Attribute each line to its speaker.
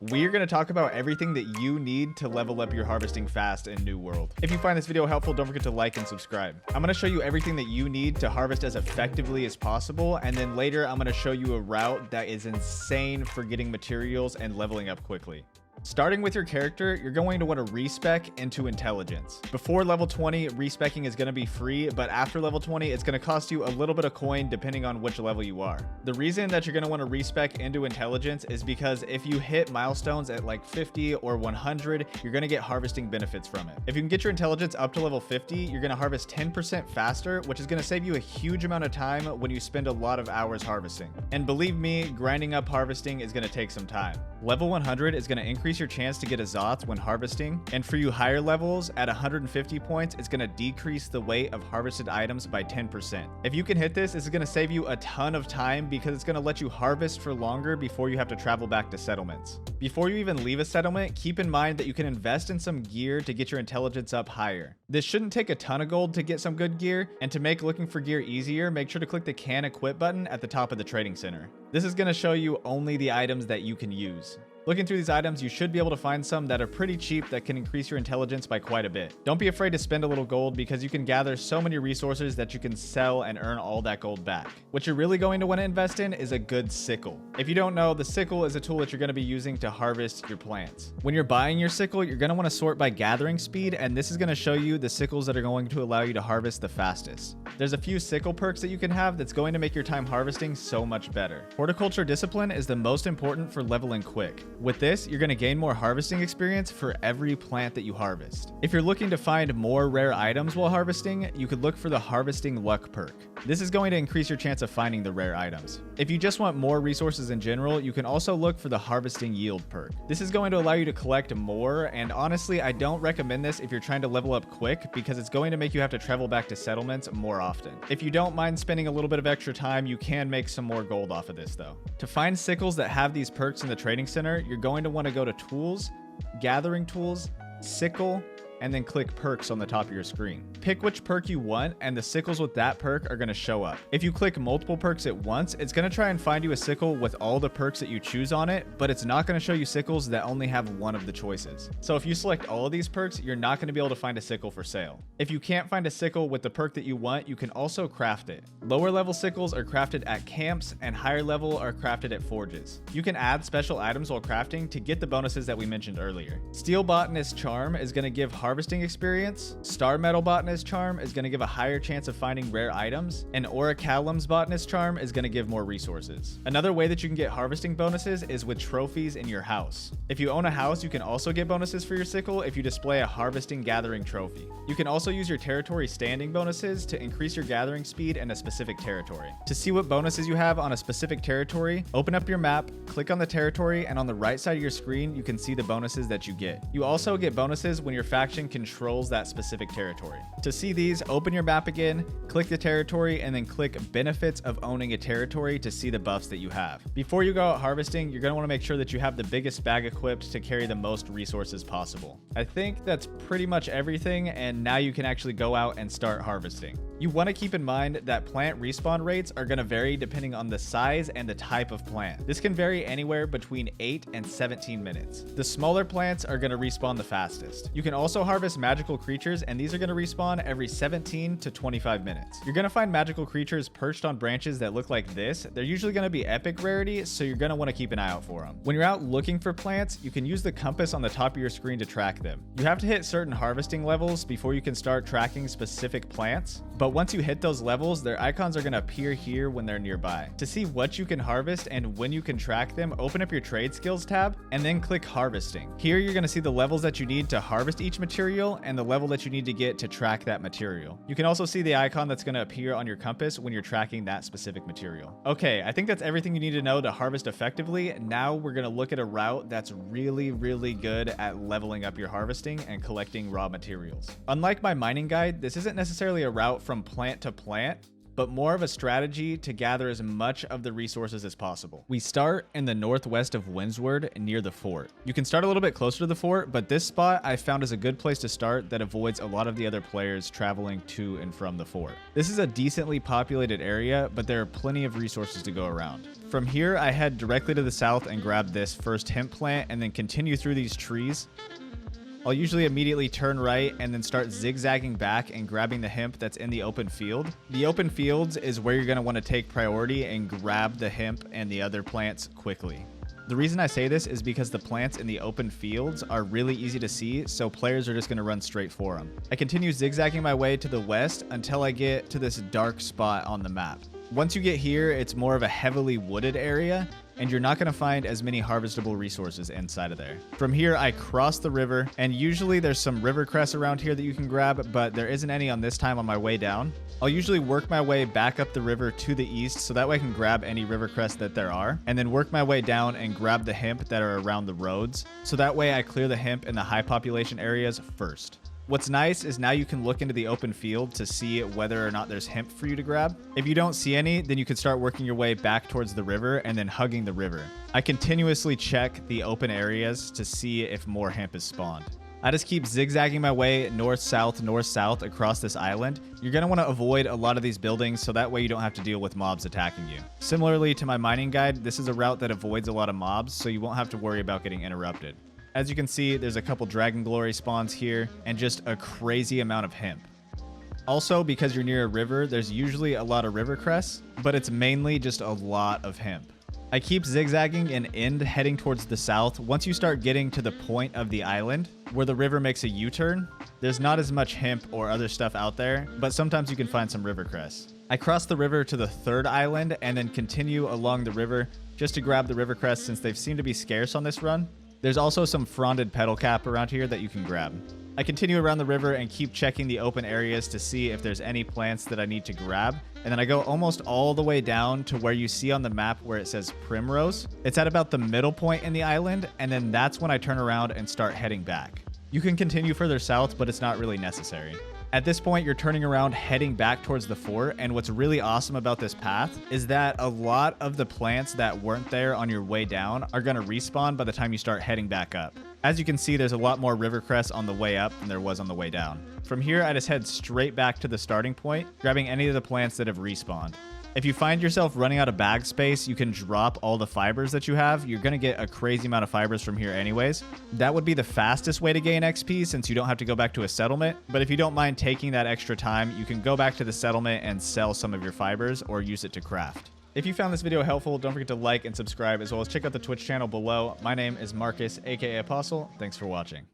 Speaker 1: We're going to talk about everything that you need to level up your harvesting fast in New World. If you find this video helpful, don't forget to like and subscribe. I'm going to show you everything that you need to harvest as effectively as possible, and then later I'm going to show you a route that is insane for getting materials and leveling up quickly. Starting with your character, you're going to want to respec into intelligence. Before level 20, respecing is going to be free, but after level 20, it's going to cost you a little bit of coin depending on which level you are. The reason that you're going to want to respec into intelligence is because if you hit milestones at like 50 or 100, you're going to get harvesting benefits from it. If you can get your intelligence up to level 50, you're going to harvest 10% faster, which is going to save you a huge amount of time when you spend a lot of hours harvesting. And believe me, grinding up harvesting is going to take some time. Level 100 is going to increase your chance to get a Zoth when harvesting, and for you higher levels at 150 points, it's going to decrease the weight of harvested items by 10%. If you can hit this is going to save you a ton of time because it's going to let you harvest for longer before you have to travel back to settlements. Before you even leave a settlement, keep in mind that you can invest in some gear to get your intelligence up higher. This shouldn't take a ton of gold to get some good gear, and to make looking for gear easier, make sure to click the can equip button at the top of the trading center. This is going to show you only the items that you can use. Looking through these items, you should be able to find some that are pretty cheap that can increase your intelligence by quite a bit. Don't be afraid to spend a little gold because you can gather so many resources that you can sell and earn all that gold back. What you're really going to want to invest in is a good sickle. If you don't know, the sickle is a tool that you're going to be using to harvest your plants. When you're buying your sickle, you're going to want to sort by gathering speed, and this is going to show you the sickles that are going to allow you to harvest the fastest. There's a few sickle perks that you can have that's going to make your time harvesting so much better. Horticulture discipline is the most important for leveling quick. With this, you're going to gain more harvesting experience for every plant that you harvest. If you're looking to find more rare items while harvesting, you could look for the harvesting luck perk. This is going to increase your chance of finding the rare items. If you just want more resources in general, you can also look for the harvesting yield perk. This is going to allow you to collect more, and honestly, I don't recommend this if you're trying to level up quick because it's going to make you have to travel back to settlements more often. If you don't mind spending a little bit of extra time, you can make some more gold off of this though. To find sickles that have these perks in the trading center, you're going to want to go to tools, gathering tools, sickle, and then click perks on the top of your screen. Pick which perk you want, and the sickles with that perk are going to show up. If you click multiple perks at once, it's going to try and find you a sickle with all the perks that you choose on it, but it's not going to show you sickles that only have one of the choices. So if you select all of these perks, you're not going to be able to find a sickle for sale. If you can't find a sickle with the perk that you want, you can also craft it. Lower level sickles are crafted at camps, and higher level are crafted at forges. You can add special items while crafting to get the bonuses that we mentioned earlier. Steel Botanist Charm is going to give harvesting experience. Star Metal Botanist Charm is going to give a higher chance of finding rare items, and Orichalum's Botanist Charm is going to give more resources. Another way that you can get harvesting bonuses is with trophies in your house. If you own a house, you can also get bonuses for your sickle if you display a harvesting gathering trophy. You can also use your territory standing bonuses to increase your gathering speed in a specific territory. To see what bonuses you have on a specific territory, open up your map, click on the territory, and on the right side of your screen, you can see the bonuses that you get. You also get bonuses when your faction controls that specific territory. To see these, open your map again, click the territory, and then click benefits of owning a territory to see the buffs that you have. Before you go out harvesting, you're going to want to make sure that you have the biggest bag equipped to carry the most resources possible. I think that's pretty much everything, and now you can actually go out and start harvesting. You want to keep in mind that plant respawn rates are going to vary depending on the size and the type of plant. This can vary anywhere between 8 and 17 minutes. The smaller plants are going to respawn the fastest. You can also harvest magical creatures, and these are going to respawn every 17 to 25 minutes. You're going to find magical creatures perched on branches that look like this. They're usually going to be epic rarity, so you're going to want to keep an eye out for them. When you're out looking for plants, you can use the compass on the top of your screen to track them. You have to hit certain harvesting levels before you can start tracking specific plants, but once you hit those levels, their icons are going to appear here when they're nearby. To see what you can harvest and when you can track them, open up your trade skills tab and then click harvesting. Here you're going to see the levels that you need to harvest each material and the level that you need to get to track that material. You can also see the icon that's going to appear on your compass when you're tracking that specific material. Okay, I think that's everything you need to know to harvest effectively. Now we're going to look at a route that's really good at leveling up your harvesting and collecting raw materials. Unlike my mining guide, this isn't necessarily a route from plant to plant, but more of a strategy to gather as much of the resources as possible. We start in the northwest of Windsward near the fort. You can start a little bit closer to the fort, but this spot I found is a good place to start that avoids a lot of the other players traveling to and from the fort. This is a decently populated area, but there are plenty of resources to go around. From here, I head directly to the south and grab this first hemp plant and then continue through these trees. I'll usually immediately turn right and then start zigzagging back and grabbing the hemp that's in the open field. The open fields is where you're going to want to take priority and grab the hemp and the other plants quickly. The reason I say this is because the plants in the open fields are really easy to see, so players are just going to run straight for them. I continue zigzagging my way to the west until I get to this dark spot on the map. Once you get here, it's more of a heavily wooded area, and you're not going to find as many harvestable resources inside of there. From here, I cross the river, and usually there's some river cress around here that you can grab, but there isn't any on this time on my way down. I'll usually work my way back up the river to the east so that way I can grab any river cress that there are, and then work my way down and grab the hemp that are around the roads, so that way I clear the hemp in the high population areas first. What's nice is now you can look into the open field to see whether or not there's hemp for you to grab. If you don't see any, then you can start working your way back towards the river and then hugging the river. I continuously check the open areas to see if more hemp is spawned. I just keep zigzagging my way north-south across this island. You're going to want to avoid a lot of these buildings so that way you don't have to deal with mobs attacking you. Similarly to my mining guide, this is a route that avoids a lot of mobs, so you won't have to worry about getting interrupted. As you can see, there's a couple Dragon Glory spawns here and just a crazy amount of hemp. Also, because you're near a river, there's usually a lot of river cress, but it's mainly just a lot of hemp. I keep zigzagging and end heading towards the south. Once you start getting to the point of the island where the river makes a U-turn, there's not as much hemp or other stuff out there, but sometimes you can find some river cress. I cross the river to the third island and then continue along the river just to grab the river cress since they seem to be scarce on this run. There's also some fronded petal cap around here that you can grab. I continue around the river and keep checking the open areas to see if there's any plants that I need to grab. And then I go almost all the way down to where you see on the map where it says Primrose. It's at about the middle point in the island, and then that's when I turn around and start heading back. You can continue further south, but it's not really necessary. At this point, you're turning around, heading back towards the fort, and what's really awesome about this path is that a lot of the plants that weren't there on your way down are going to respawn by the time you start heading back up. As you can see, there's a lot more river cress on the way up than there was on the way down. From here, I just head straight back to the starting point, grabbing any of the plants that have respawned. If you find yourself running out of bag space, you can drop all the fibers that you have. You're going to get a crazy amount of fibers from here anyways. That would be the fastest way to gain XP since you don't have to go back to a settlement. But if you don't mind taking that extra time, you can go back to the settlement and sell some of your fibers or use it to craft. If you found this video helpful, don't forget to like and subscribe, as well as check out the Twitch channel below. My name is Marcus, aka Apostle. Thanks for watching.